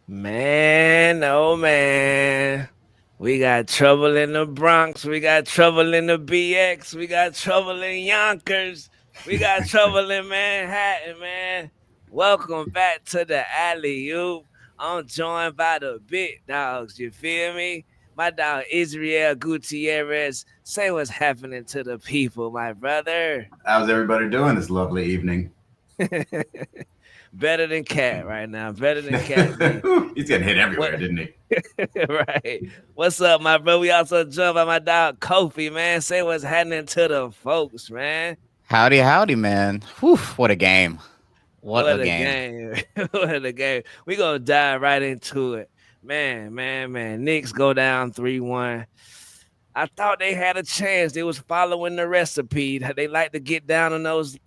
Man, oh man. We got trouble in the Bronx. We got trouble in the BX. We got trouble in Yonkers. We got trouble in Manhattan, man. Welcome back to the alley oop. I'm joined by the big dogs. You feel me? My dog Israel Gutierrez. Say what's happening to the people, my brother. How's everybody doing this lovely evening? Better than Cat right now. Better than Cat B. He's getting hit What? everywhere, didn't he? Right. What's up, my bro? We also joined by my dog Kofi, man. Say what's happening to the folks, man. Howdy, howdy, man. Whew, what a game. What What a a game. game. What a game. We gonna dive right into it. Man. Knicks go down 3-1. I thought they had a chance. They was following the recipe. They like to get down in those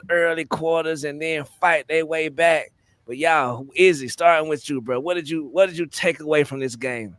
early quarters and then fight their way back. But y'all, Izzy, starting with you, bro. What did you take away from this game?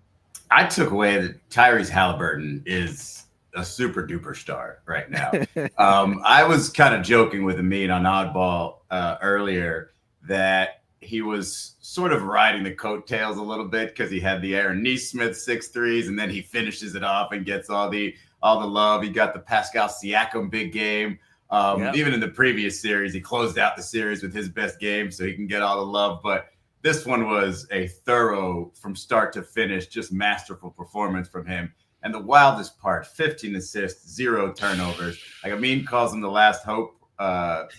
I took away that Tyrese Haliburton is a super duper star right now. I was kind of joking with Amin on Oddball earlier that he was sort of riding the coattails a little bit because he had the Aaron Nesmith 6 threes, and then he finishes it off and gets all the love. He got the Pascal Siakam big game. Yep. Even in the previous series, he closed out the series with his best game, so he can get all the love. But this one was a thorough, from start to finish, just masterful performance from him. And the wildest part, 15 assists, 0 turnovers. Like Amin calls him the last hope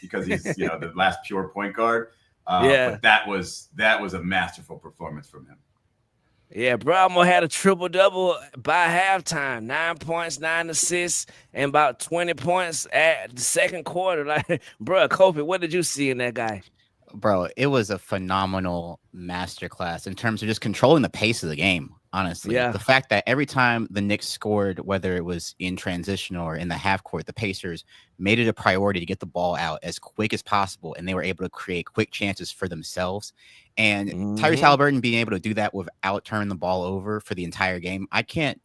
because he's the last pure point guard. Yeah. But that was a masterful performance from him. Yeah, bro, almost had a triple double by halftime. 9 points, 9 assists, and about 20 points at the second quarter. Like, bro, Kofi, what did you see in that guy? Bro, it was a phenomenal masterclass in terms of just controlling the pace of the game, honestly. Yeah. The fact that every time the Knicks scored, whether it was in transition or in the half court, the Pacers made it a priority to get the ball out as quick as possible, and they were able to create quick chances for themselves. And Tyrese Haliburton being able to do that without turning the ball over for the entire game, I can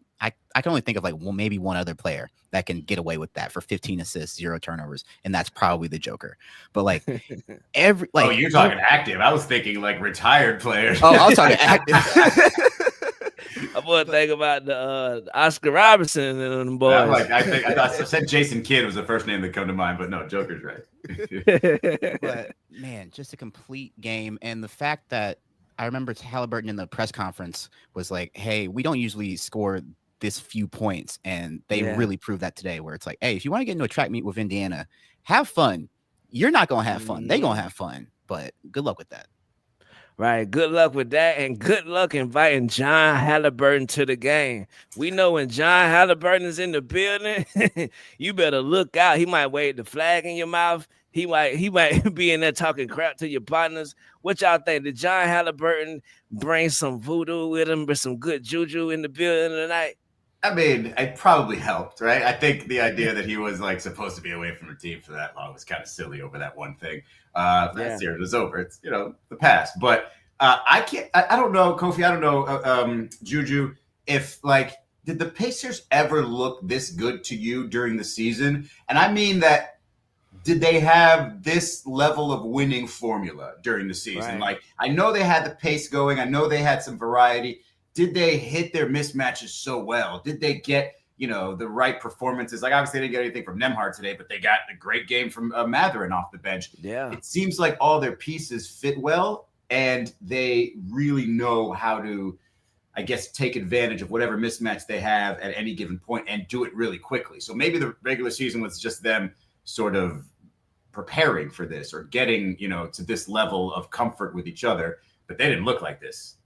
only think of maybe one other player that can get away with that for 15 assists, 0 turnovers, and that's probably the Joker. But you're talking active. I was thinking like retired players. Oh, I was talking active. I'm gonna think about the Oscar Robertson and them boys. I said Jason Kidd was the first name that come to mind, but no, Joker's right. But man, just a complete game, and the fact that I remember Haliburton in the press conference was like, "Hey, we don't usually score this few points," and they really proved that today. Where it's like, "Hey, if you want to get into a track meet with Indiana, have fun. You're not gonna have fun. They gonna have fun, but good luck with that." Right. Good luck with that. And good luck inviting John Haliburton to the game. We know when John Haliburton is in the building, you better look out. He might wave the flag in your mouth. He might be in there talking crap to your partners. What y'all think? Did John Haliburton bring some voodoo with him, bring some good juju in the building tonight? I mean, it probably helped, right? I think the idea that he was like supposed to be away from the team for that long was kind of silly over that one thing. That series was over. It's the past. But I don't know, Kofi. I don't know, Juju. If did the Pacers ever look this good to you during the season? And I mean that. Did they have this level of winning formula during the season? Right. I know they had the pace going. I know they had some variety. Did they hit their mismatches so well? Did they get, the right performances? Obviously, they didn't get anything from Nembhard today, but they got a great game from Mathurin off the bench. Yeah. It seems like all their pieces fit well, and they really know how to, I guess, take advantage of whatever mismatch they have at any given point and do it really quickly. So maybe the regular season was just them sort of preparing for this or getting, to this level of comfort with each other, but they didn't look like this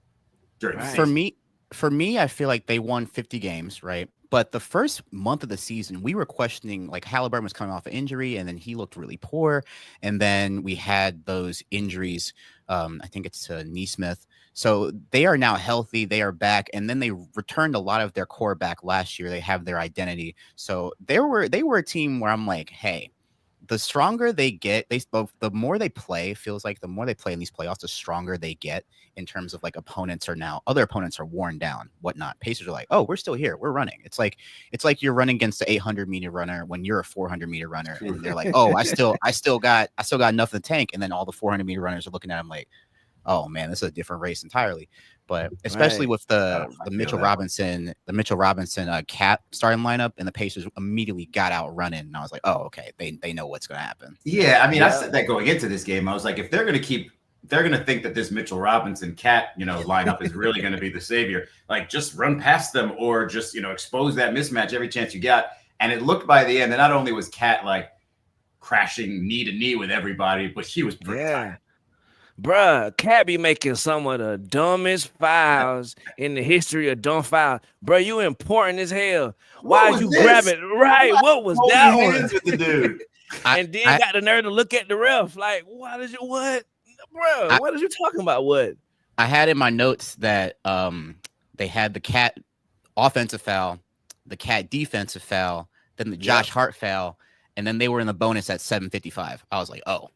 during the season. For me, I feel like they won 50 games, right? But the first month of the season, we were questioning, Haliburton was coming off an injury, and then he looked really poor. And then we had those injuries. I think it's to Nesmith. So they are now healthy. They are back. And then they returned a lot of their core back last year. They have their identity. So they were a team where I'm like, hey, the stronger they get, the more they play, feels like the more they play in these playoffs, the stronger they get in terms of other opponents are worn down, whatnot. Pacers are like, oh, we're still here. We're running. It's like you're running against the 800-meter runner when you're a 400-meter runner. And they're like, oh, I still got enough in the tank. And then all the 400-meter runners are looking at them like, oh man, this is a different race entirely. But especially with the Mitchell Robinson Cat starting lineup, and the Pacers immediately got out running, and I was like, oh, okay, they know what's going to happen. Yeah, I mean, I said that going into this game. I was like, if they're going to think that this Mitchell Robinson Cat, lineup is really going to be the savior, like just run past them or just, expose that mismatch every chance you got. And it looked by the end that not only was Cat like crashing knee to knee with everybody, but he was pretty tired. Bruh, Cat be making some of the dumbest fouls in the history of dumb fouls. Bruh, you important as hell. Why you grab it? Right, what was that one? With the dude? And then got the nerve to look at the ref like, what? Bro, what are you talking about? What? I had in my notes that they had the Cat offensive foul, the Cat defensive foul, then the Josh Hart foul, and then they were in the bonus at 7:55. I was like, oh,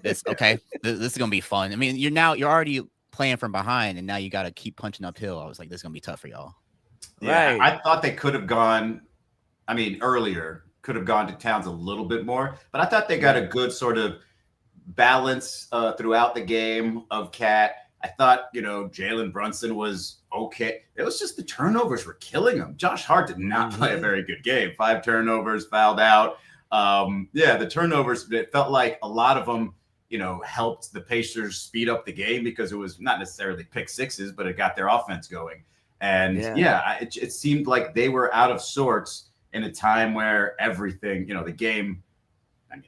this okay. This is gonna be fun. I mean, you're already playing from behind, and now you got to keep punching uphill. I was like, this is gonna be tough for y'all. Yeah, right. I thought they could have gone. I mean, earlier could have gone to Towns a little bit more, but I thought they got a good sort of balance throughout the game of Cat. I thought, Jalen Brunson was okay. It was just the turnovers were killing him. Josh Hart did not play a very good game. 5 turnovers, fouled out. The turnovers, it felt like a lot of them, helped the Pacers speed up the game because it was not necessarily pick sixes, but it got their offense going. And it seemed like they were out of sorts in a time where everything, the game,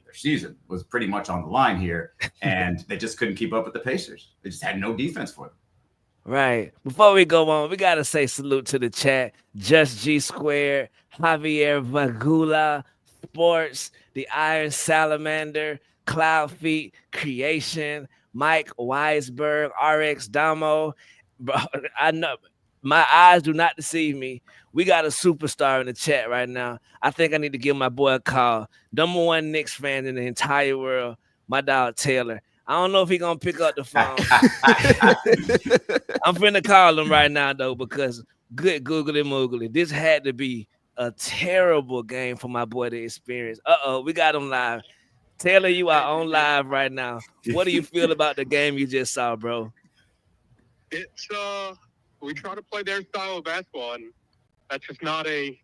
their season was pretty much on the line here, and they just couldn't keep up with the Pacers. They just had no defense for them. Right. Before we go on, we got to say salute to the chat. Just G Squared, Javier Vagula, Sports, the Iron Salamander, Cloud Feet, Creation, Mike Weisberg, RX Damo. Bro, I know my eyes do not deceive me. We got a superstar in the chat right now. I think I need to give my boy a call. Number 1 Knicks fan in the entire world, my dog Taylor. I don't know if he's going to pick up the phone. I'm finna call him right now, though, because good googly moogly. This had to be a terrible game for my boy to experience. We got him live. Taylor, you are on live right now. What do you feel about the game you just saw, bro? It's we try to play their style of basketball, and that's just not a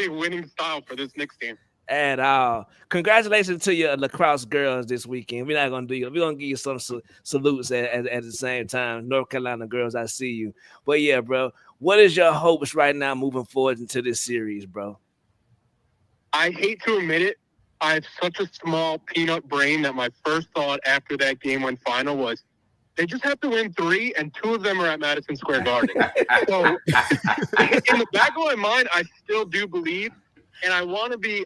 winning style for this Knicks team. At all. Congratulations to your lacrosse girls this weekend. We're not going to do you. We're going to give you some salutes at the same time. North Carolina girls, I see you. But yeah, bro, what is your hopes right now moving forward into this series, bro? I hate to admit it. I have such a small peanut brain that my first thought after that game went final was, they just have to win 3, and 2 of them are at Madison Square Garden. So in the back of my mind, I still do believe, and I want to be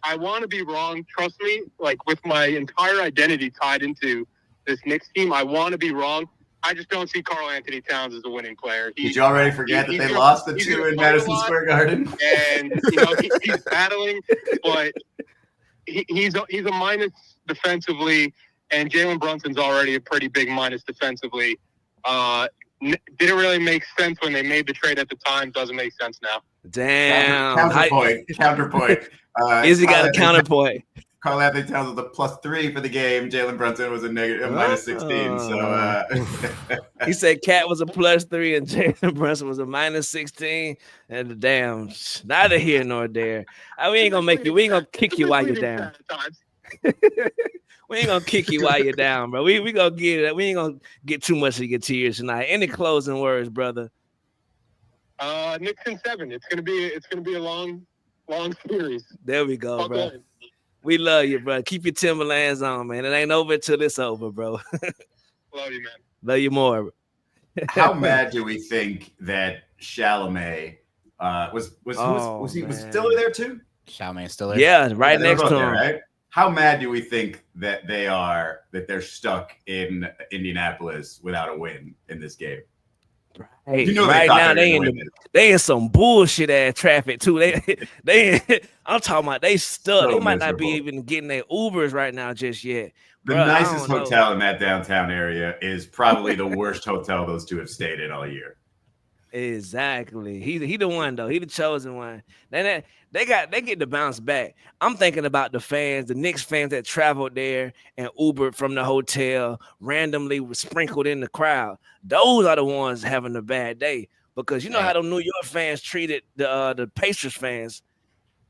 wrong. Trust me, like with my entire identity tied into this Knicks team, I want to be wrong. I just don't see Karl Anthony Towns as a winning player. Did you already forget that they lost the 2 in Madison Square Garden? And he's battling, but he's a minus defensively. And Jalen Brunson's already a pretty big minus defensively. Didn't really make sense when they made the trade at the time. Doesn't make sense now. Damn. Counterpoint. Izzy got a counterpoint. Karl Anthony Towns was a +3 for the game. Jalen Brunson was a minus 16. So he said Cat was a +3 and Jalen Brunson was a minus 16. And damn, neither here nor there. We ain't gonna kick you while you're down. We ain't gonna kick you while you're down, bro. We gonna get it. We ain't gonna get too much of your tears tonight. Any closing words, brother? Knicks in 7. It's gonna be a long series. There we go, bro. We love you, bro. Keep your Timberlands on, man. It ain't over till it's over, bro. Love you, man. Love you more. How mad do we think that Chalamet was still there too? Chalamet still there? Yeah, right next to him. Right? How mad do we think that they're stuck in Indianapolis without a win in this game? Hey, right now they in some bullshit ass traffic too. They I'm talking about they stuck. They might not be even getting their Ubers right now just yet. The nicest hotel in that downtown area is probably the worst hotel those two have stayed in all year. Exactly. He the one though. He the chosen one. Then they get to bounce back. I'm thinking about the fans, the Knicks fans that traveled there and Ubered from the hotel, randomly was sprinkled in the crowd. Those are the ones having a bad day because you know how the New York fans treated the Pacers fans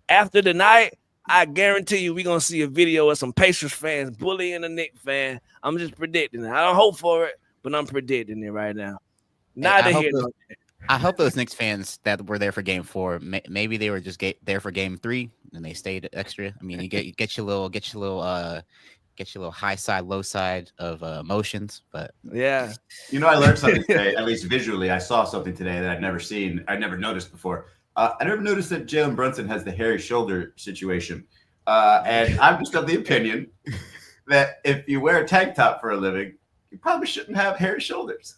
after the night. I guarantee you, we're gonna see a video of some Pacers fans bullying a Knicks fan. I'm just predicting it. I don't hope for it, but I'm predicting it right now. Neither here nor there. I hope those Knicks fans that were there for Game 4, maybe they were just there for Game 3 and they stayed extra. I mean, you get your little high side, low side of emotions. But yeah, I learned something today. At least visually, I saw something today that I'd never seen. I'd never noticed before. I never noticed that Jalen Brunson has the hairy shoulder situation, and I'm just of the opinion that if you wear a tank top for a living, you probably shouldn't have hairy shoulders.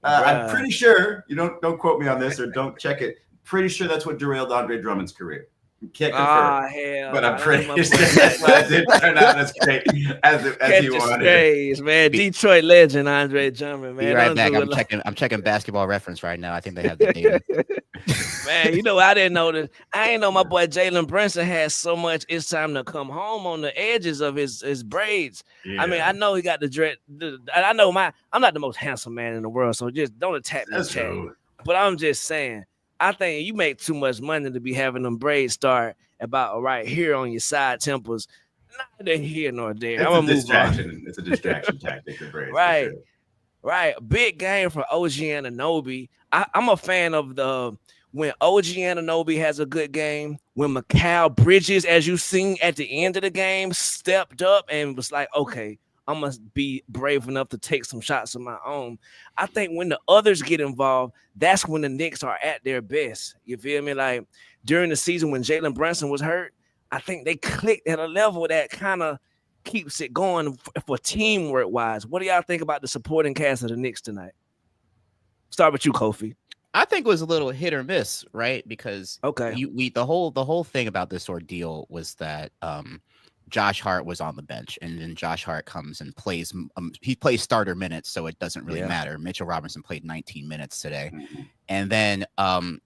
I'm pretty sure, you don't quote me on this or don't check it. Pretty sure that's what derailed Andre Drummond's career. Can't confirm, but I'm pretty sure that didn't turn out as great as he wanted. Strays, man. Detroit legend Andre Drummond, man. Be right back. I'm checking Basketball Reference right now. I think they have the data. Man, I didn't know this. I ain't know my boy Jalen Brunson has so much. It's time to come home on the edges of his braids. Yeah. I mean, I know he got the dread. I know I'm not the most handsome man in the world, so just don't attack me, Chad. But I'm just saying. I think you make too much money to be having them braids start about right here on your side temples. Neither here nor there. It's a distraction. It's a distraction tactic. The braids, right, sure. Right. Big game for OG Anunoby. I'm a fan of when OG Anunoby has a good game. When Mikal Bridges, as you seen at the end of the game, stepped up and was like, okay, I must be brave enough to take some shots of my own. I think when the others get involved, that's when the Knicks are at their best. You feel me? Like during the season when Jalen Brunson was hurt, I think they clicked at a level that kind of keeps it going for teamwork wise. What do y'all think about the supporting cast of the Knicks tonight? Start with you, Kofi. I think it was a little hit or miss, right? Because the whole thing about this ordeal was that Josh Hart was on the bench, and then Josh Hart comes and plays. He plays starter minutes, so it doesn't really matter. Mitchell Robinson played 19 minutes today, and then I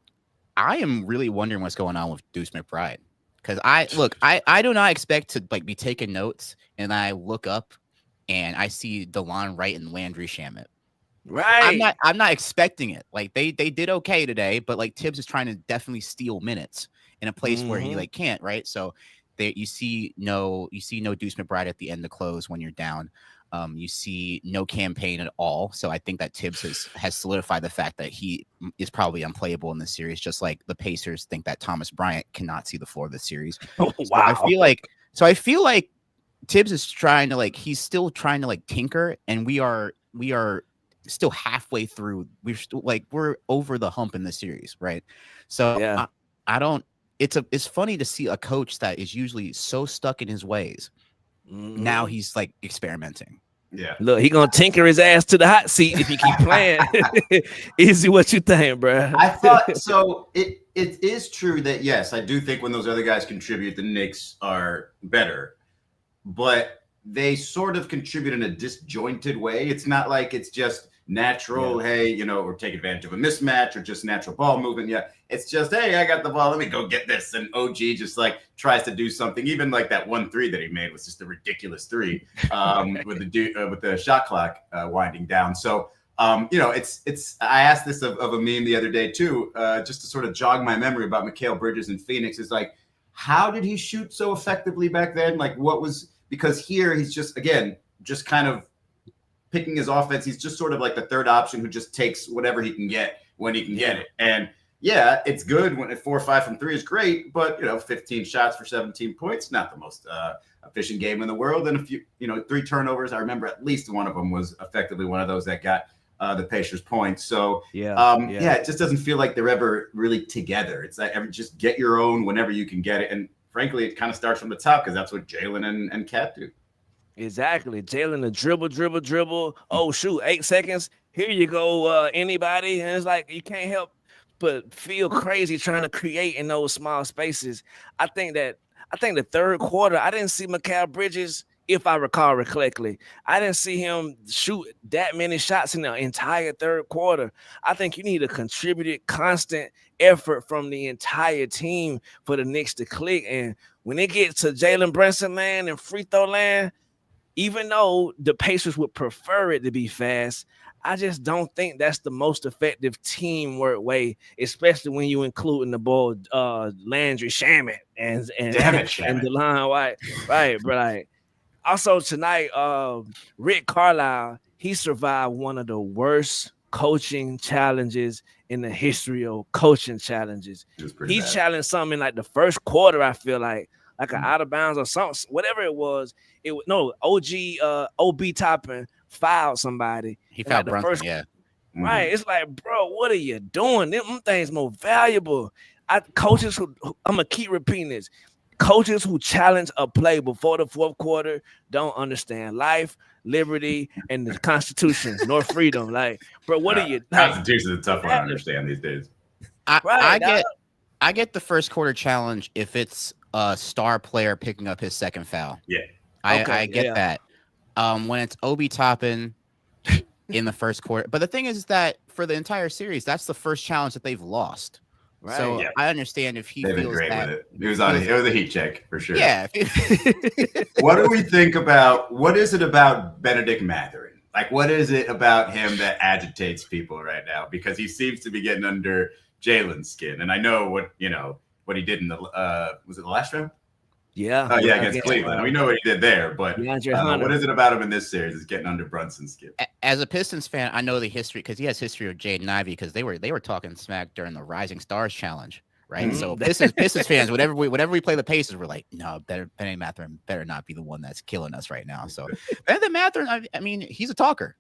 am really wondering what's going on with Deuce McBride because I do not expect to be taking notes, and I look up and I see DeLon Wright and Landry Shamet. Right, I'm not expecting it. Like they did okay today, but like Tibbs is trying to definitely steal minutes in a place where he can't. Right, so. You see no Deuce McBride at the end to close when you're down. You see no campaign at all. So I think that Tibbs has solidified the fact that he is probably unplayable in this series, just like the Pacers think that Thomas Bryant cannot see the floor of the series. Oh, wow. So I feel like Tibbs is trying to he's still trying to tinker, and we are still halfway through. We're over the hump in the series, right? So yeah. I don't. It's funny to see a coach that is usually so stuck in his ways. Now he's experimenting. Yeah. Look, he gonna tinker his ass to the hot seat if he keep playing. Easy, what you think, bro? I thought so. It is true that yes, I do think when those other guys contribute, the Knicks are better, but they sort of contribute in a disjointed way. It's not like it's just natural, hey, or take advantage of a mismatch or just natural ball movement. Yeah, it's just, hey, I got the ball, let me go get this. And OG just tries to do something. Even that 1-3 that he made was just a ridiculous 3 with the shot clock winding down. So it's I asked this of a meme the other day too, just to sort of jog my memory about Mikal Bridges in Phoenix. Is how did he shoot so effectively back then? What was, because here he's just kind of picking his offense. He's just sort of the third option who just takes whatever he can get when he can get it. And yeah, it's good when 4 or 5 from 3 is great, but 15 shots for 17 points, not the most efficient game in the world. And a few, 3 turnovers. I remember at least one of them was effectively one of those that got the Pacers points. So it just doesn't feel like they're ever really together. It's just get your own whenever you can get it. And frankly, it kind of starts from the top because that's what Jalen and Cat do. Exactly. Jalen, the dribble. Oh, shoot, 8 seconds. Here you go, anybody. And it's you can't help but feel crazy trying to create in those small spaces. I think the third quarter, I didn't see Mikal Bridges if I recall correctly. I didn't see him shoot that many shots in the entire third quarter. I think you need a contributed, constant effort from the entire team for the Knicks to click. And when it gets to Jalen Brunson land and free throw land, even though the Pacers would prefer it to be fast, I just don't think that's the most effective teamwork way, especially when you include in the ball Landry Shamet and Damn it, Shamet. and DeLon White, right? But like also tonight, Rick Carlisle, he survived one of the worst coaching challenges in the history of coaching challenges. He challenged something in like the first quarter. I feel like an out of bounds or something, whatever it was. It was no OB Toppin fouled somebody. He fouled like Brunson, yeah. Right. It's like, bro, what are you doing? Them things more valuable. Coaches who I'm gonna keep repeating this. Coaches who challenge a play before the fourth quarter don't understand life, liberty, and the Constitution, nor freedom. Like, bro, what are you? Like, Constitution is a tough one to understand these days. I get the first quarter challenge if it's a star player picking up his second foul. Yeah, I get that. When it's Obi Toppin in the first quarter, but the thing is that for the entire series, that's the first challenge that they've lost. Right. So I understand if he feels great that with it. It was a heat check for sure. Yeah. What do we think about what is it about Benedict Mathurin? Like, what is it about him that agitates people right now? Because he seems to be getting under Jalen's skin, and I know what he did in the was it the last round? Yeah. Oh, yeah, against Cleveland. We know what he did there, but what is it about him in this series is getting under Brunson's skin? As a Pistons fan, I know the history because he has history of Jaden Ivey because they were talking smack during the Rising Stars Challenge, right? So Pistons fans, whenever we play the Pacers, we're like, no, Benedict Mathurin better not be the one that's killing us right now. So Benedict Mathurin, I mean, he's a talker.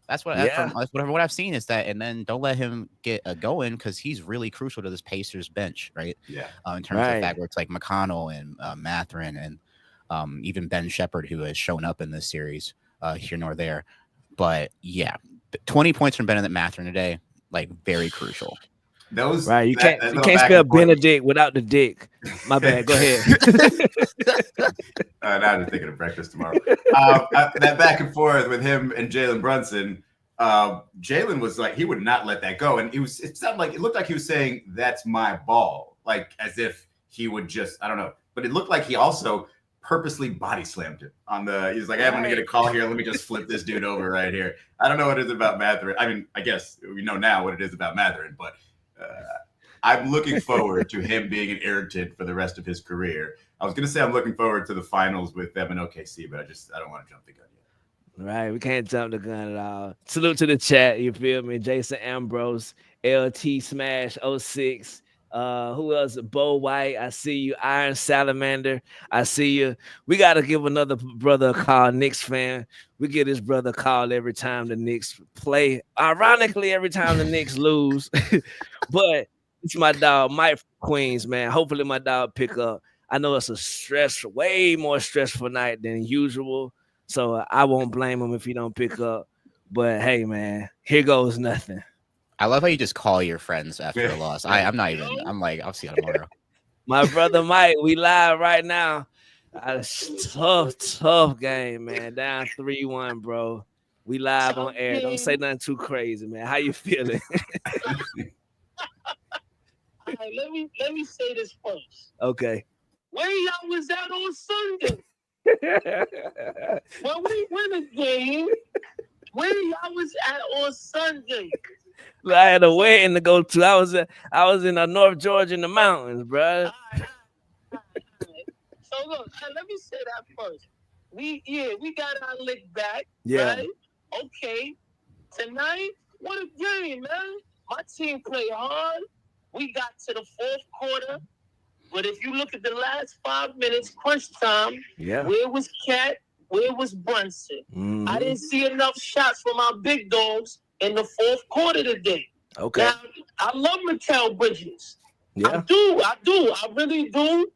That's what what I've seen is that, and then don't let him get going because he's really crucial to this Pacers bench, right? Yeah. In terms of the fact where it's like McConnell and Mathurin and even Ben Shepherd, who has shown up in this series here nor there. But yeah, 20 points from Benedict Mathurin today, like very crucial. Those you can't spell Benedict without the dick. My bad. Go ahead. Now I'm just thinking of breakfast tomorrow. That back and forth with him and Jalen Brunson. Jalen was like he would not let that go, and it looked like he was saying that's my ball, like as if he would just but it looked like he also purposely body slammed it on the. He's like, hey, I'm gonna get a call here. Let me just flip this dude over right here. I don't know what it is about Mathurin. I mean, I guess we know now what it is about Mathurin, but. I'm looking forward to him being an irritant for the rest of his career. I was going to say I'm looking forward to the finals with them and OKC, but I don't want to jump the gun yet. Right, we can't jump the gun at all. Salute to the chat, you feel me? Jason Ambrose, LT Smash 06. Who else? Bo White, I see you. Iron Salamander, I see you. We got to give another brother a call, Knicks fan. We give this brother a call every time the Knicks play. Ironically, every time the Knicks lose. But it's my dog, Mike from Queens, man. Hopefully my dog pick up. I know it's a way more stressful night than usual. So I won't blame him if he don't pick up. But hey, man, here goes nothing. I love how you just call your friends after a loss. I'm like, I'll see you tomorrow. My brother Mike, we live right now. Tough game, man. Down 3-1, bro. We live on air. Don't say nothing too crazy, man. How you feeling? All right, let me say this first. Okay. Where y'all was at on Sunday? When we win a game, where y'all was at on Sunday? I had a wedding to go to. I was in North Georgia in the mountains, bro. All right. So look, let me say that first. We got our lick back. Yeah. Right? Okay. Tonight, what a game, man. My team played hard. We got to the fourth quarter. But if you look at the last 5 minutes, crunch time, where was Cat? Where was Brunson? Mm-hmm. I didn't see enough shots from our big dogs in the fourth quarter today. Okay. Now, I love Mikal Bridges. Yeah. I do. I really do.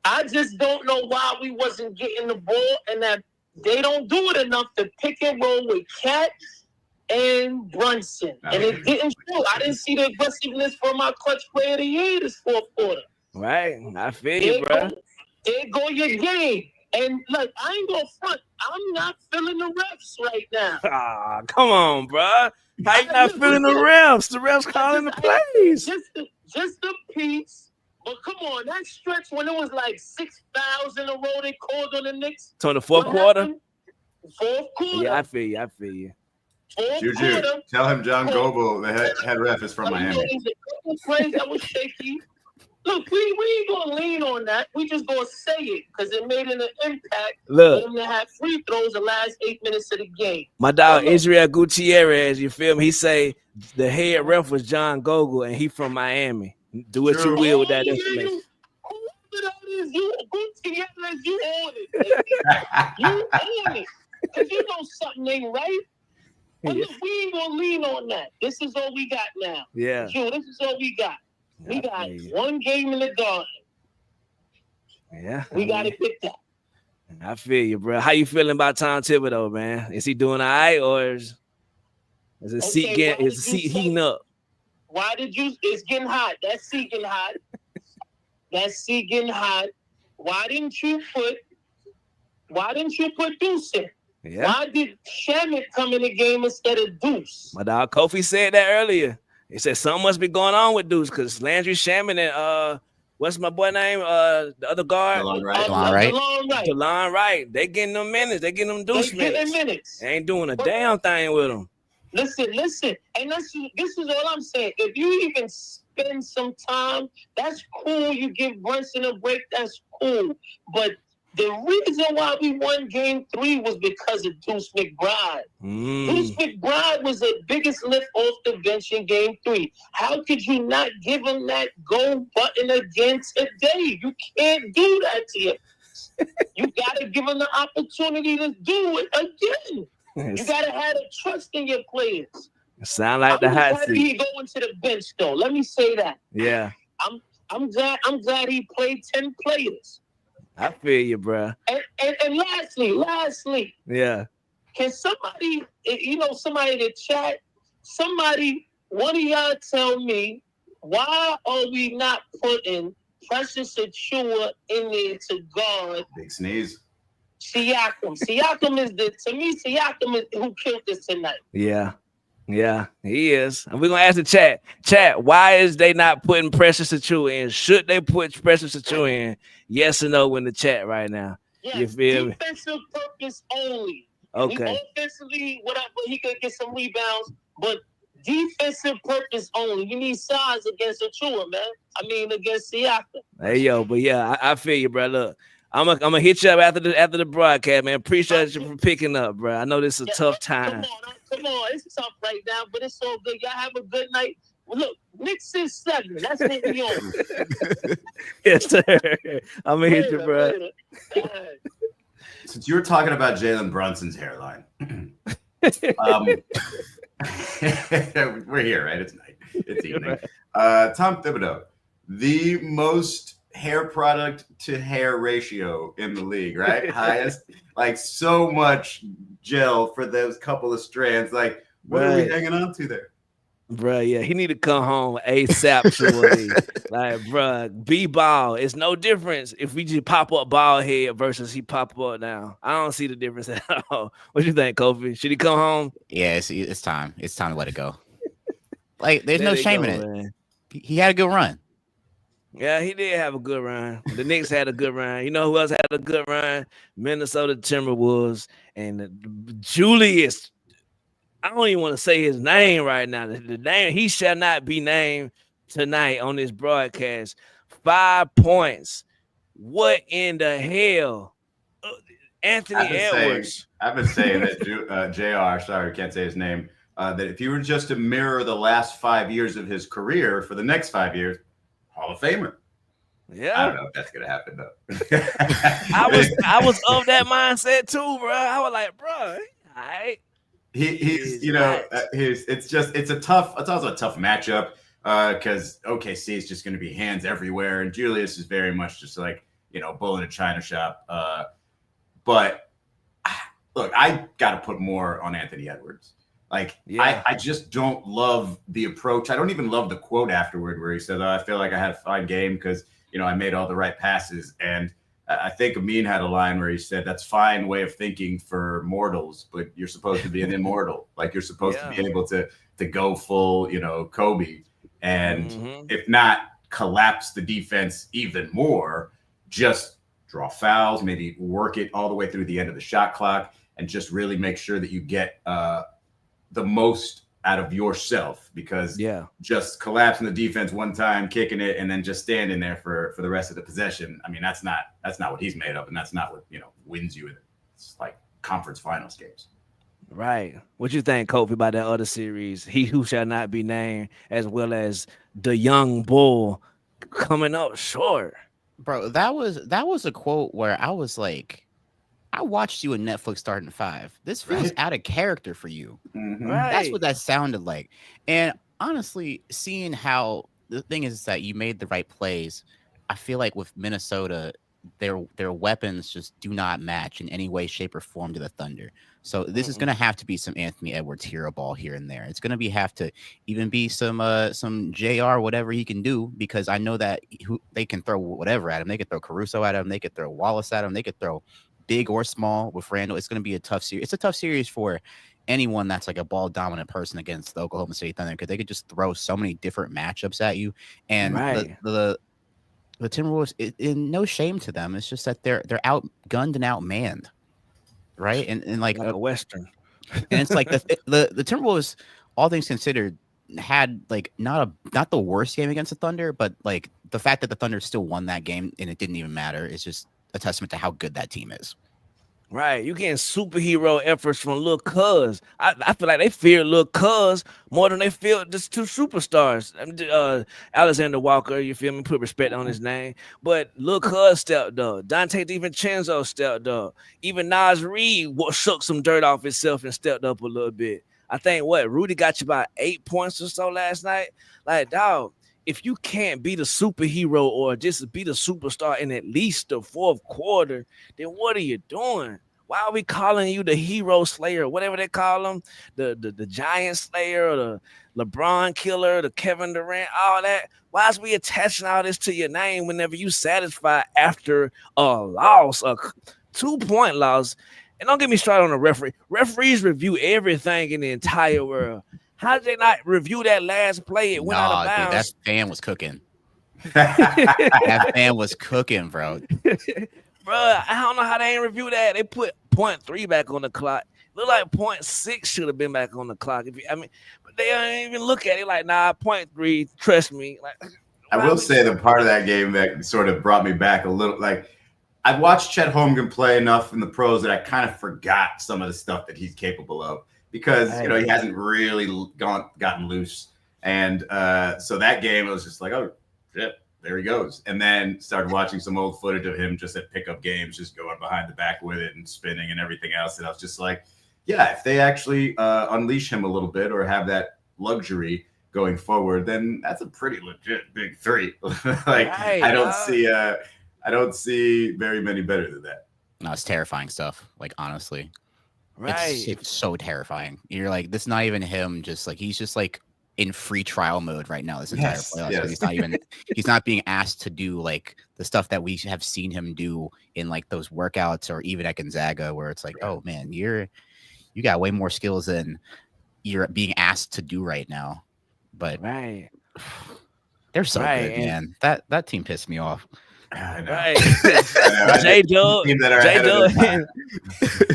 I just don't know why we wasn't getting the ball and that they don't do it enough to pick and roll with Cat and Brunson. And it didn't show. I didn't see the aggressiveness from our clutch player of the year this fourth quarter. Right. I feel you, bro. There go your game. And look, I ain't gonna front. I'm not feeling the refs right now. Ah, come on, bro. How you not feeling the refs? The refs calling the plays. Just a piece. But come on, that stretch when it was like 6 fouls in a row they called on the Knicks. So in the fourth quarter? Happened? Fourth quarter. Yeah, I feel you. JuJu, tell him John Goble, the head ref, is from Miami. That was shaky. Look, we ain't gonna lean on that. We just gonna say it because it made an impact. Look, for them to have free throws the last 8 minutes of the game. My dog Israel Gutierrez, you feel me? He say the head ref was John Gogle and he from Miami. Do what you will with that information. Whoever that is, you Gutierrez, you own it. You own it. Because you know something ain't right. But look, we ain't gonna lean on that. This is all we got now. Yeah. Sure, this is all we got. We got one game in the Garden. Yeah. We got to pick that. I feel you, bro. How you feeling about Tom Thibodeau, man? Is he doing all right, or is the seat heating up? Why did you? It's getting hot. That seat getting hot. That seat getting hot. Why didn't you put Deuce in? Yeah. Why did Shamit come in the game instead of Deuce? My dog Kofi said that earlier. He said something must be going on with Deuce because Landry Shaman and what's my boy name? The other guard, DeLon Wright. They getting them minutes. They getting them Deuce minutes. They ain't doing a damn thing with them. Listen, and this is all I'm saying. If you even spend some time, that's cool. You give Brunson a break, that's cool. But the reason why we won Game 3 was because of Deuce McBride. Deuce McBride was the biggest lift off the bench in Game 3. How could you not give him that go button again today? You can't do that to him. You got to give him the opportunity to do it again. You got to have the trust in your players. Sound like the hot seat. He going to the bench, though. Let me say that. Yeah. I'm glad he played 10 players. I feel you, bro. And lastly, yeah. Can somebody, somebody in the chat, one of y'all tell me why are we not putting Precious Achua in there to guard Big sneeze. Siakam? Siakam is who killed this tonight. Yeah, he is. And we're gonna ask the chat, why is they not putting Precious Achua in? Should they put Precious Achua in? Yes or no in the chat right now. Yeah, you feel me? Defensive purpose only. Okay. Offensively, whatever, he could get some rebounds, but defensive purpose only. You need size against Achua, man. I mean against Siakam. Hey yo, but yeah, I feel you, bro. Look, I'm gonna hit you up after the broadcast, man. Appreciate you for picking up, bro. I know this is a tough time. Come on, it's tough right now, but it's all good. Y'all have a good night. Look, Knicks is 7. That's what we on. Yes, sir. I'm gonna hit you, bro. Since you were talking about Jalen Brunson's hairline, we're here, right? It's night. It's evening. Tom Thibodeau, the most hair product to hair ratio in the league, right? Highest, like so much gel for those couple of strands. Like, what are we hanging on to there? Bro, yeah, he need to come home ASAP. Surely. Like, bro, B-ball. It's no difference if we just pop up bald head versus he pop up now. I don't see the difference at all. What you think, Kofi? Should he come home? Yeah, it's time. It's time to let it go. Like, there's no shame in it. Man. He had a good run. Yeah, he did have a good run. The Knicks had a good run. You know who else had a good run? Minnesota Timberwolves and Julius. I don't even want to say his name right now. The name, he shall not be named tonight on this broadcast. 5 points. What in the hell? Anthony Edwards. I've been saying that JR, sorry, I can't say his name, that if you were just to mirror the last 5 years of his career for the next 5 years, Hall of Famer. Yeah. I don't know if that's gonna happen though. I was of that mindset too, bro. I was like, bro, all right. He's it's also a tough matchup because OKC is just going to be hands everywhere, and Julius is very much just like, bull in a china shop. But look, I got to put more on Anthony Edwards. Like, yeah. I just don't love the approach. I don't even love the quote afterward where he said, I feel like I had a fine game because I made all the right passes. And I think Amin had a line where he said, "That's fine way of thinking for mortals, but you're supposed to be an immortal. Like you're supposed to be able to go full, Kobe, and if not collapse the defense even more, just draw fouls, maybe work it all the way through the end of the shot clock, and just really make sure that you get the most out of yourself, because just collapsing the defense one time, kicking it, and then just standing there for the rest of the possession. I mean, that's not what he's made of, and that's not what wins you. It's like conference finals games. Right. What you think, Kofi, about that other series, He Who Shall Not Be Named, as well as the Young Bull coming up short? Bro, that was a quote where I was like, I watched you in Netflix starting 5. This feels out of character for you. Mm-hmm. Right. That's what that sounded like. And honestly, seeing how the thing is that you made the right plays, I feel like with Minnesota, their weapons just do not match in any way, shape, or form to the Thunder. So this is going to have to be some Anthony Edwards hero ball here and there. It's going to have to even be some JR, whatever he can do, because I know that they can throw whatever at him. They could throw Caruso at him. They could throw Wallace at him. They could throw big or small with Randall. It's going to be a tough series. It's a tough series for anyone that's like a ball dominant person against the Oklahoma City Thunder, because they could just throw so many different matchups at you. And the Timberwolves, in no shame to them, it's just that they're outgunned and outmanned, right? And like a Western. And it's like the Timberwolves, all things considered, had like not the worst game against the Thunder, but like the fact that the Thunder still won that game and it didn't even matter is just a testament to how good that team is. Right. You getting superhero efforts from Lil Cuz. I feel like they fear Lil Cuz more than they fear just 2 superstars. Alexander Walker, you feel me? Put respect on his name. But Lil Cuz stepped up. Dante DiVincenzo stepped up. Even Nas Reed shook some dirt off himself and stepped up a little bit. I think Rudy got you about 8 points or so last night. Like, dog, if you can't be the superhero or just be the superstar in at least the fourth quarter, then what are you doing? Why are we calling you the hero slayer, whatever they call him, the giant slayer, or the LeBron killer, the Kevin Durant, all that? Why is we attaching all this to your name whenever you satisfy after a loss, a 2-point loss? And don't get me started on the referee. Referees review everything in the entire world. How did they not review that last play? It went out of bounds. Dude, that fan was cooking. That fan was cooking, bro. Bro, I don't know how they ain't review that. They put 0.3 back on the clock. Look like 0.6 should have been back on the clock. But they don't even look at it like, nah, 0.3. Trust me. Like, I will say the part of that game that sort of brought me back a little, like, I watched Chet Holmgren play enough in the pros that I kind of forgot some of the stuff that he's capable of, because he hasn't really gotten loose. And so that game, it was just like, oh shit, there he goes. And then started watching some old footage of him just at pickup games, just going behind the back with it and spinning and everything else. And I was just like, yeah, if they actually unleash him a little bit or have that luxury going forward, then that's a pretty legit big 3. I don't see very many better than that. No, it's terrifying stuff. Like, honestly, right? It's so terrifying. You're like, this is not even him. Just like he's just like in free trial mode right now. This entire playoffs. Yes. He's not being asked to do like the stuff that we have seen him do in like those workouts or even at Gonzaga, where it's like, oh man, you got way more skills than you're being asked to do right now. But they're so good, man. That team pissed me off. I know.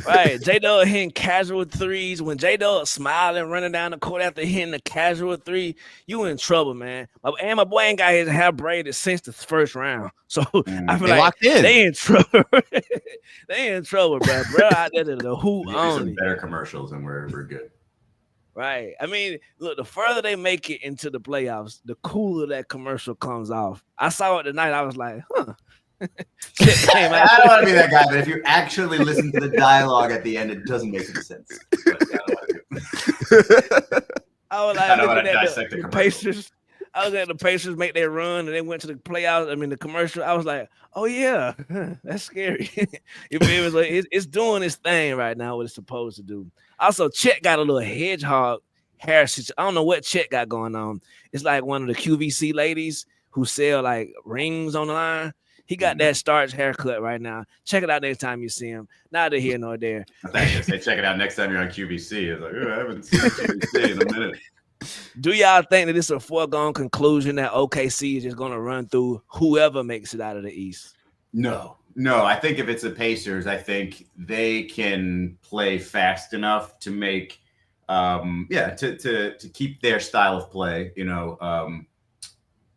Right. J-Dub hitting casual threes. When J-Dub smiling, running down the court after hitting a casual 3, you in trouble, man. And my boy ain't got his hair braided since the first round. So I feel like they in trouble. They in trouble, bro. Out there to the hoop only. Some better commercials and we're good. Right. I mean, look, the further they make it into the playoffs, the cooler that commercial comes off. I saw it tonight. I was like, huh. I don't want to be that guy, but if you actually listen to the dialogue at the end, it doesn't make any sense. I was like, looking at the Pacers. I was at the Pacers make their run, and they went to the playoffs. I mean, the commercial. I was like, oh yeah, that's scary. It was like it's doing its thing right now, what it's supposed to do. Also, Chet got a little hedgehog hair. I don't know what Chet got going on. It's like one of the QVC ladies who sell like rings on the line. He got that starch haircut right now. Check it out next time you see him. Neither here nor there. I thought you were gonna say check it out next time you're on QVC. It's like, I haven't seen QVC in a minute. Do y'all think that it's a foregone conclusion that OKC is just going to run through whoever makes it out of the East? No. I think if it's the Pacers, I think they can play fast enough to make, to keep their style of play, to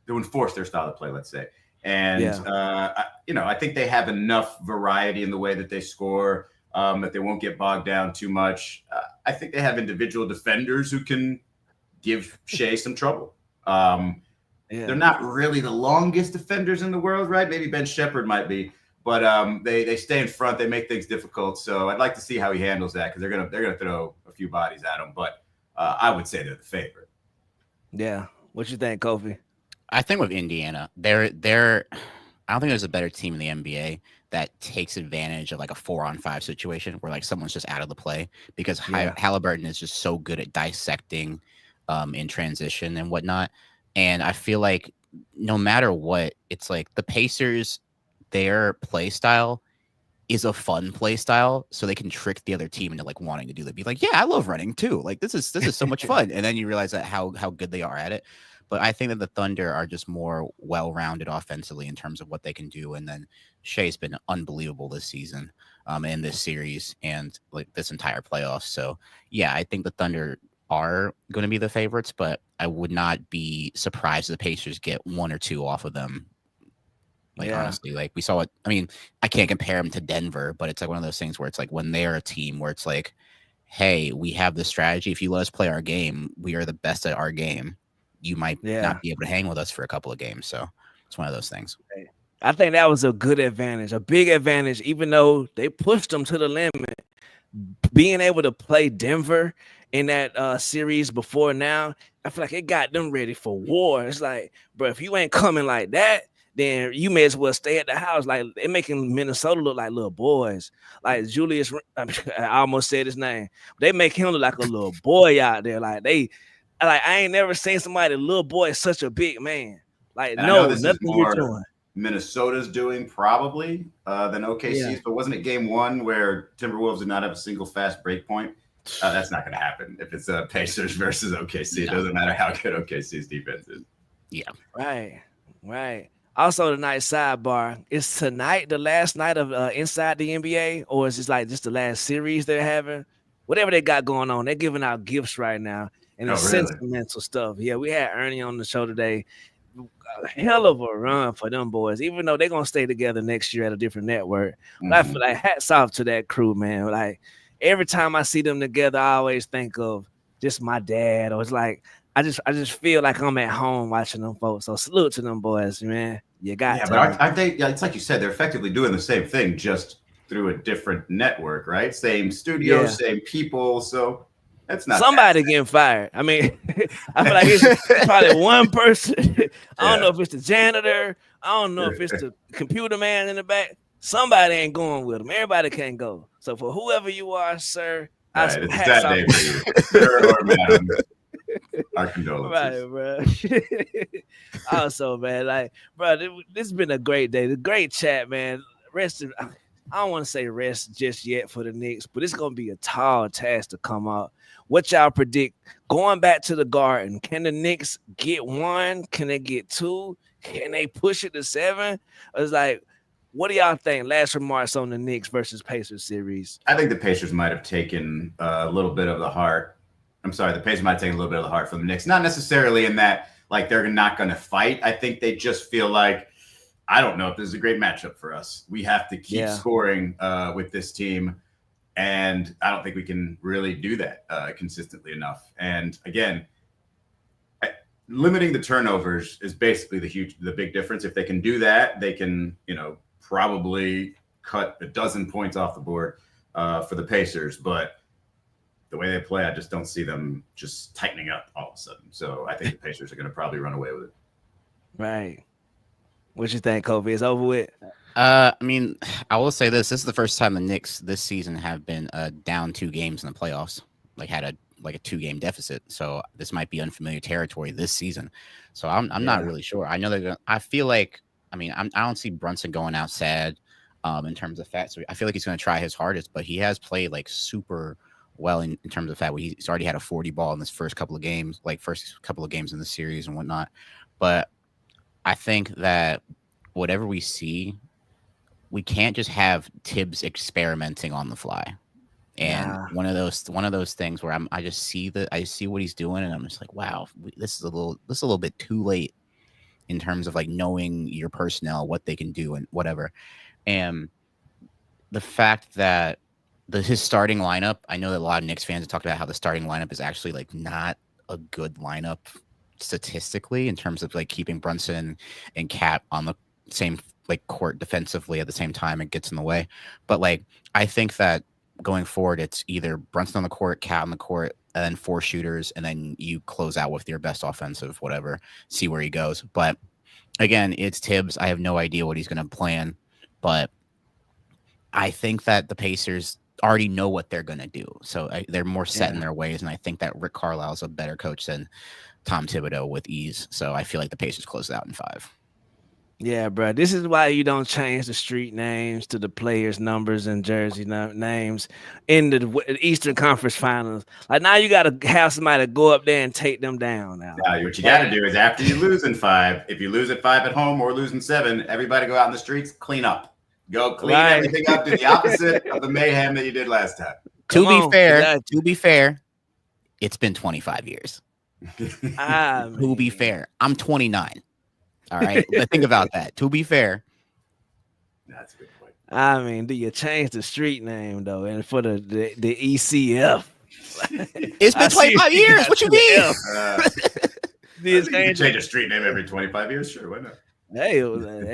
enforce their style of play, let's say. And, I think they have enough variety in the way that they score, that they won't get bogged down too much. I think they have individual defenders who can give Shea some trouble. They're not really the longest defenders in the world, right? Maybe Ben Shepherd might be, but they stay in front. They make things difficult. So I'd like to see how he handles that because they're gonna throw a few bodies at him. But I would say they're the favorite. Yeah. What you think, Kofi? I think with Indiana, they're I don't think there's a better team in the NBA that takes advantage of like a 4-on-5 situation where like someone's just out of the play because Haliburton is just so good at dissecting in transition and whatnot. And I feel like no matter what, it's like the Pacers, their play style is a fun play style, so they can trick the other team into like wanting to do that. Be like, yeah, I love running too. Like this is so much fun. And then you realize that how good they are at it. But I think that the Thunder are just more well-rounded offensively in terms of what they can do. And then Shea's been unbelievable this season, in this series and like this entire playoffs. So yeah, I think the Thunder are going to be the favorites, but I would not be surprised if the Pacers get 1 or 2 off of them. Like honestly, like we saw it. I mean, I can't compare them to Denver, but it's like one of those things where it's like when they're a team where it's like, hey, we have this strategy. If you let us play our game, we are the best at our game. You might not be able to hang with us for a couple of games. So it's one of those things. I think that was a good advantage, a big advantage, even though they pushed them to the limit. Being able to play Denver in that series before now, I feel like it got them ready for war. It's like, bro, if you ain't coming like that, then you may as well stay at the house. Like they're making Minnesota look like little boys. Like Julius, I almost said his name. They make him look like a little boy out there. Like I ain't never seen somebody, little boy, is such a big man. Like, and no, nothing you're doing. Minnesota's doing probably than OKC's, but wasn't it game 1 where Timberwolves did not have a single fast break point? That's not going to happen if it's Pacers versus OKC. It doesn't matter how good OKC's defense is. Yeah. Right. Also, tonight's sidebar, is tonight the last night of Inside the NBA, or is this like just the last series they're having? Whatever they got going on, they're giving out gifts right now. And it's sentimental stuff. Yeah, we had Ernie on the show today. A hell of a run for them boys, even though they're going to stay together next year at a different network. But I feel like hats off to that crew, man. Like every time I see them together, I always think of just my dad. Or it's like, I just feel like I'm at home watching them folks. So salute to them boys, man. You got to. But aren't they, it's like you said, they're effectively doing the same thing, just through a different network, right? Same studio, same people. So that's not somebody getting fired. I mean, I feel like it's probably one person. I don't know if it's the janitor. I don't know if it's the computer man in the back. Somebody ain't going with them. Everybody can't go. So for whoever you are, sir, it's that day for you, sir or madam. Our condolences. Right, bro. Also, man, like, bro, this has been a great day. The great chat, man. I don't want to say rest just yet for the Knicks, but it's going to be a tall task to come out. What y'all predict? Going back to the Garden, can the Knicks get 1? Can they get 2? Can they push it to 7? It's like, what do y'all think? Last remarks on the Knicks versus Pacers series. I think the Pacers might have taken a little bit of the heart. I'm sorry, the Pacers might have taken a little bit of the heart from the Knicks. Not necessarily in that, like, they're not going to fight. I think they just feel like, I don't know if this is a great matchup for us. We have to keep scoring with this team. And I don't think we can really do that consistently enough. And again, limiting the turnovers is basically the big difference. If they can do that, they can, probably cut a dozen points off the board for the Pacers. But the way they play, I just don't see them just tightening up all of a sudden. So I think the Pacers are going to probably run away with it. Right. What you think, Kobe? It's over with? I mean, I will say this. This is the first time the Knicks this season have been down 2 games in the playoffs, like had a 2-game deficit. So this might be unfamiliar territory this season. So I'm not really sure. I know I feel like I mean, I don't see Brunson going out sad in terms of fat. So I feel like he's going to try his hardest, but he has played like super well in terms of fat. He's already had a 40 ball in this first couple of games in the series and whatnot. But I think that whatever we see, we can't just have Tibbs experimenting on the fly. And one of those things where I see what he's doing, and I'm just like, wow, this is a little bit too late in terms of like knowing your personnel, what they can do and whatever. And the fact that his starting lineup, I know that a lot of Knicks fans have talked about how the starting lineup is actually like not a good lineup statistically in terms of like keeping Brunson and Cat on the same like court defensively at the same time. It gets in the way. But like, I think that going forward, it's either Brunson on the court, Cat on the court, and then 4 shooters, and then you close out with your best offensive, whatever, see where he goes. But again, it's Tibbs. I have no idea what he's going to plan, but I think that the Pacers already know what they're going to do. So they're more set in their ways, and I think that Rick Carlisle is a better coach than Tom Thibodeau with ease. So I feel like the Pacers close out in 5. Yeah, bro. This is why you don't change the street names to the players' numbers and jersey names in the Eastern Conference Finals. Like now, you got to have somebody go up there and take them down. Now, what you got to do is after you lose in 5, if you lose at 5 at home or lose in 7, everybody go out in the streets, clean up, go clean everything up, do the opposite of the mayhem that you did last time. To be fair, it's been 25 years. To be fair, I'm 29. All right, think about that. To be fair, that's a good point. I mean, do you change the street name though, and for the ECF? It's been 25 years. What you mean? You can change a street name every 25 years. Sure, why not? Hey,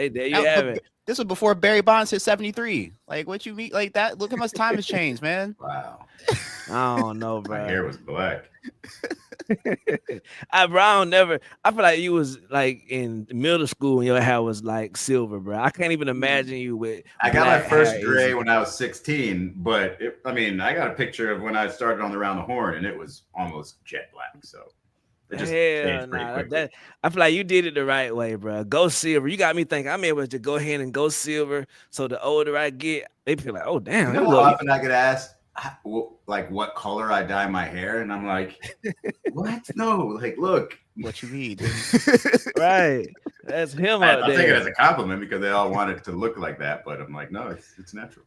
there you have it. This was before Barry Bonds hit 73. Like, what you mean? Like that? Look how much time has changed, man. Wow. I don't know, bro. My hair was black. I feel like you was like in middle school and your hair was like silver, bro. I can't even imagine you with. I got my first gray when I was 16, but I got a picture of when I started on the Round the Horn, and it was almost jet black. So it just changed pretty quickly. I feel like you did it the right way, bro. Go silver. You got me thinking I'm able to go ahead and go silver. So the older I get, they feel like, oh damn. You know how often I get asked, like what color I dye my hair, and I'm like, what? No, like look, what you need, right? That's him. I take it as a compliment because they all want it to look like that, but I'm like, no, it's natural.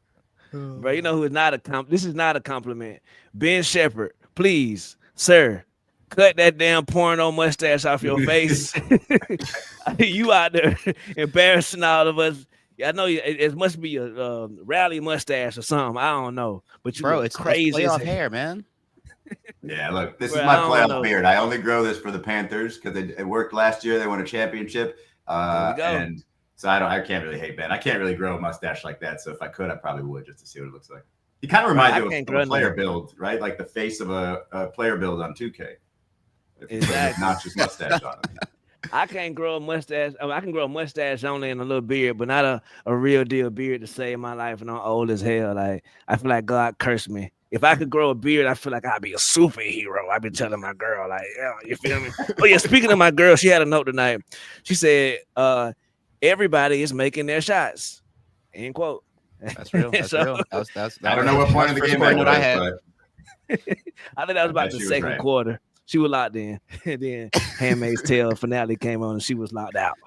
Bro, you know who is not a this is not a compliment. Ben Shepherd, please, sir, cut that damn porno mustache off your face. You out there embarrassing all of us. I know it must be a rally mustache or something. I don't know, but you it's crazy playoff hair, man. Yeah, look, this is my playoff beard. I only grow this for the Panthers because it worked last year. They won a championship, and so I can't really hate Ben. I can't really grow a mustache like that. So if I could, I probably would just to see what it looks like. He kind of reminds me of a player build, right? Like the face of a player build on 2K. Exactly. Not just mustache on him. I can't grow a mustache. I can grow a mustache only in a little beard, but not a real deal beard to save my life. And I'm old as hell. Like I feel like God cursed me. If I could grow a beard, I feel like I'd be a superhero. I'd be telling my girl, like, yeah, you feel me? Oh yeah. Speaking of my girl, she had a note tonight. She said, "Everybody is making their shots." End quote. That's real. That's real. That's I don't know what point of the game I had. I think that was about the second quarter. She was locked in. And then Handmaid's Tale finale came on and she was locked out.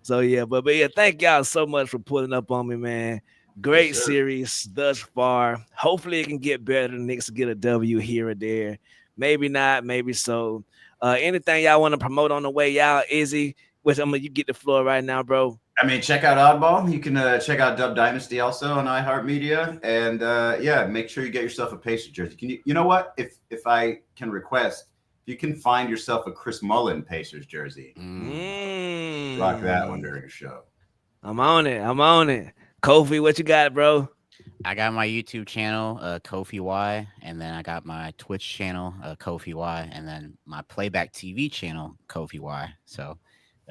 So yeah, but yeah, thank y'all so much for pulling up on me, man. Great series thus far. Hopefully it can get better. The Knicks get a W here or there. Maybe not, maybe so. Anything y'all want to promote on the way out, Izzy? Which you get the floor right now, bro. I mean, check out Oddball. You can check out Dub Dynasty also on iHeartMedia, and make sure you get yourself a Pacers jersey. Can you know what? If I can request, you can find yourself a Chris Mullin Pacers jersey. Rock that one during a show. I'm on it. Kofi, what you got, bro? I got my YouTube channel, Kofi Y, and then I got my Twitch channel, Kofi Y, and then my Playback TV channel, Kofi Y. So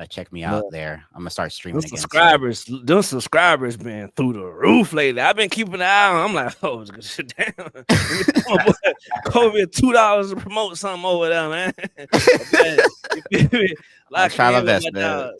Check me out there. I'm gonna start streaming Those again. subscribers been through the roof lately. I've been keeping an eye on. I'm like, oh, shit, damn. Kobe $2 to promote something over there, man. I'll try my best, man.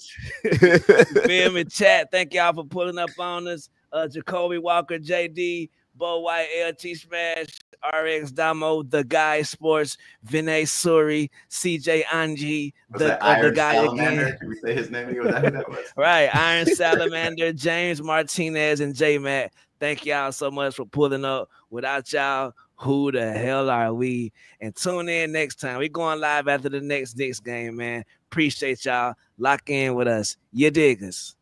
You feel me? Chat. Thank y'all for pulling up on us. Jacoby Walker, JD, Bo White, LT Smash, RX Damo, The Guy Sports, Vinay Suri, CJ Anji, the guy Salamander? again. Did we say his name? Was that who that was? Right, Iron Salamander, James Martinez, and J Matt. Thank y'all so much for pulling up. Without y'all, who the hell are we? And tune in next time. We going live after the next Knicks game, man. Appreciate y'all. Lock in with us. You dig us.